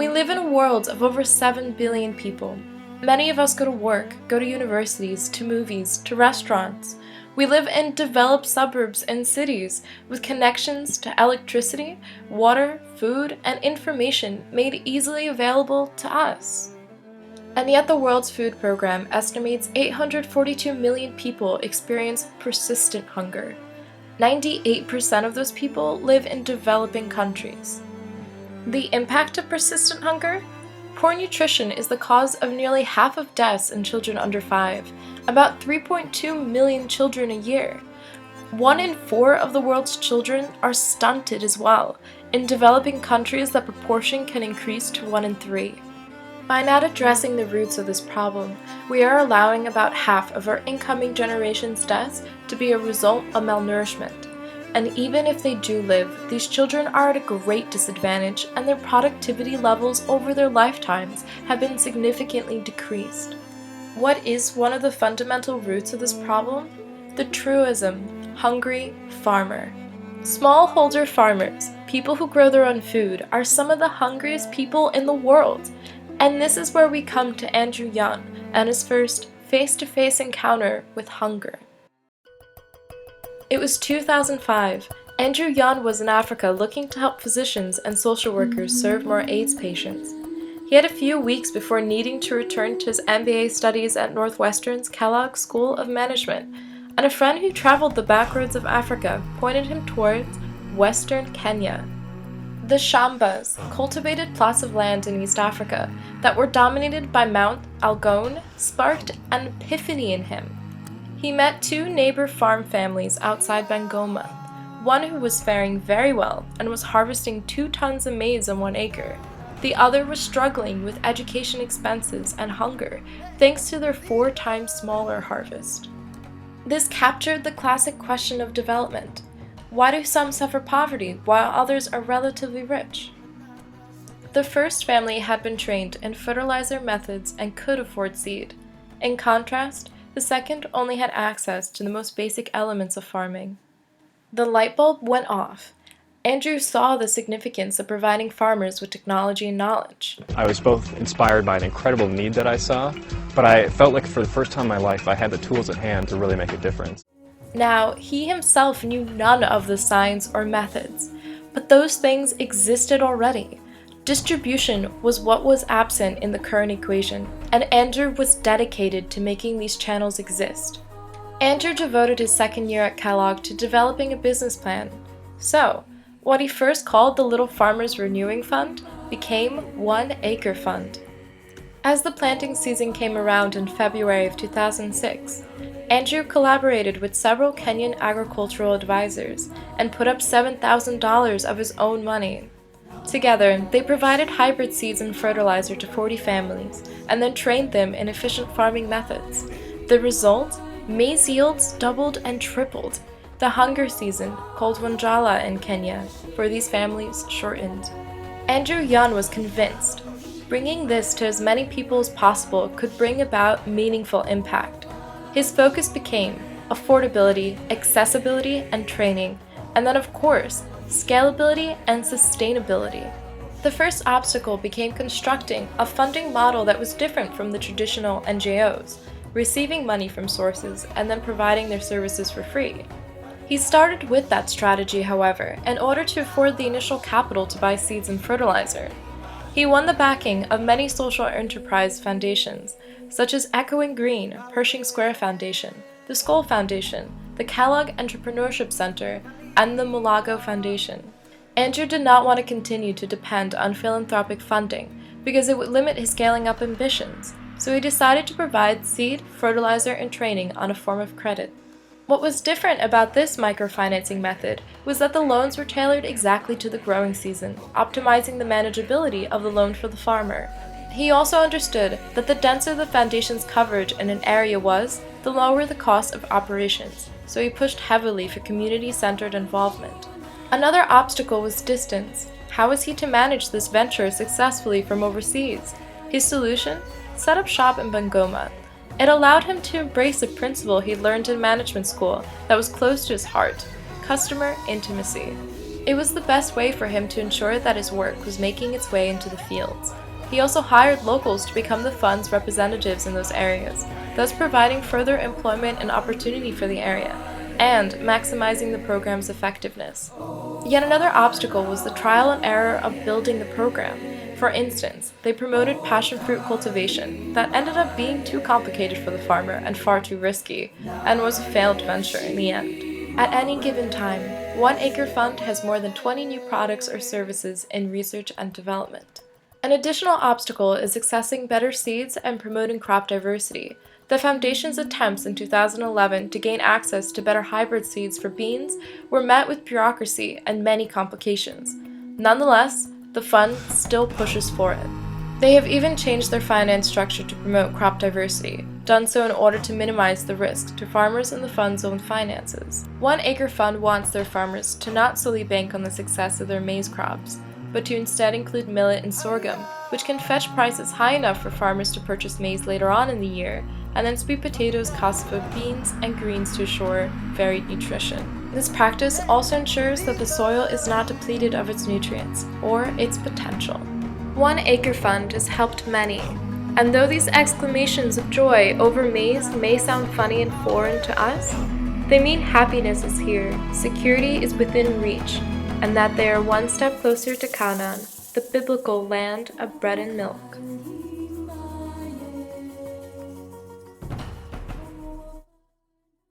We live in a world of over 7 billion people. Many of us go to work, go to universities, to movies, to restaurants. We live in developed suburbs and cities with connections to electricity, water, food, and information made easily available to us. And yet the World Food Program estimates 842 million people experience persistent hunger. 98% of those people live in developing countries. The impact of persistent hunger? Poor nutrition is the cause of nearly half of deaths in children under 5, about 3.2 million children a year. 1 in 4 of the world's children are stunted as well. In developing countries, that proportion can increase to 1 in 3. By not addressing the roots of this problem, we are allowing about half of our incoming generation's deaths to be a result of malnourishment. And even if they do live, these children are at a great disadvantage, and their productivity levels over their lifetimes have been significantly decreased. What is one of the fundamental roots of this problem? The truism, hungry farmer. Smallholder farmers, people who grow their own food, are some of the hungriest people in the world. And this is where we come to Andrew Yan and his first face-to-face encounter with hunger. It was 2005. Andrew Yan was in Africa looking to help physicians and social workers serve more AIDS patients. He had a few weeks before needing to return to his MBA studies at Northwestern's Kellogg School of Management, and a friend who traveled the backroads of Africa pointed him towards Western Kenya. The Shambas cultivated plots of land in East Africa that were dominated by Mount Elgon sparked an epiphany in him. He met 2 neighbor farm families outside Bangoma, one who was faring very well and was harvesting 2 tons of maize on 1 acre. The other was struggling with education expenses and hunger thanks to their 4 times smaller harvest. This captured the classic question of development. Why do some suffer poverty while others are relatively rich? The first family had been trained in fertilizer methods and could afford seed. In contrast, the second only had access to the most basic elements of farming. The light bulb went off. Andrew saw the significance of providing farmers with technology and knowledge. I was both inspired by an incredible need that I saw, but I felt like for the first time in my life I had the tools at hand to really make a difference. Now, he himself knew none of the science or methods, but those things existed already. Distribution was what was absent in the current equation, and Andrew was dedicated to making these channels exist. Andrew devoted his second year at Kellogg to developing a business plan. So, what he first called the Little Farmers Renewing Fund became 1 Acre Fund. As the planting season came around in February of 2006, Andrew collaborated with several Kenyan agricultural advisors and put up $7,000 of his own money. Together, they provided hybrid seeds and fertilizer to 40 families and then trained them in efficient farming methods. The result? Maize yields doubled and tripled. The hunger season, called Wanjala in Kenya, for these families shortened. Andrew Yan was convinced bringing this to as many people as possible could bring about meaningful impact. His focus became affordability, accessibility, and training, and then of course, scalability and sustainability. The first obstacle became constructing a funding model that was different from the traditional NGOs, receiving money from sources and then providing their services for free. He started with that strategy, however, in order to afford the initial capital to buy seeds and fertilizer. He won the backing of many social enterprise foundations, such as Echoing Green, Pershing Square Foundation, the Skoll Foundation, the Kellogg Entrepreneurship Center, and the Mulago Foundation. Andrew did not want to continue to depend on philanthropic funding because it would limit his scaling up ambitions, so he decided to provide seed, fertilizer, and training on a form of credit. What was different about this microfinancing method was that the loans were tailored exactly to the growing season, optimizing the manageability of the loan for the farmer. He also understood that the denser the foundation's coverage in an area was, the lower the cost of operations, so he pushed heavily for community-centered involvement. Another obstacle was distance. How was he to manage this venture successfully from overseas? His solution? Set up shop in Bungoma. It allowed him to embrace a principle he learned in management school that was close to his heart: customer intimacy. It was the best way for him to ensure that his work was making its way into the fields. He also hired locals to become the fund's representatives in those areas, thus providing further employment and opportunity for the area, and maximizing the program's effectiveness. Yet another obstacle was the trial and error of building the program. For instance, they promoted passion fruit cultivation that ended up being too complicated for the farmer and far too risky, and was a failed venture in the end. At any given time, One Acre Fund has more than 20 new products or services in research and development. An additional obstacle is accessing better seeds and promoting crop diversity. The Foundation's attempts in 2011 to gain access to better hybrid seeds for beans were met with bureaucracy and many complications. Nonetheless, the fund still pushes for it. They have even changed their finance structure to promote crop diversity, done so in order to minimize the risk to farmers in the fund's own finances. One Acre Fund wants their farmers to not solely bank on the success of their maize crops, but to instead include millet and sorghum, which can fetch prices high enough for farmers to purchase maize later on in the year, and then sweet potatoes cost both beans and greens to assure varied nutrition. This practice also ensures that the soil is not depleted of its nutrients or its potential. One Acre Fund has helped many, and though these exclamations of joy over maize may sound funny and foreign to us, they mean happiness is here, security is within reach, and that they are one step closer to Canaan, the biblical land of bread and milk.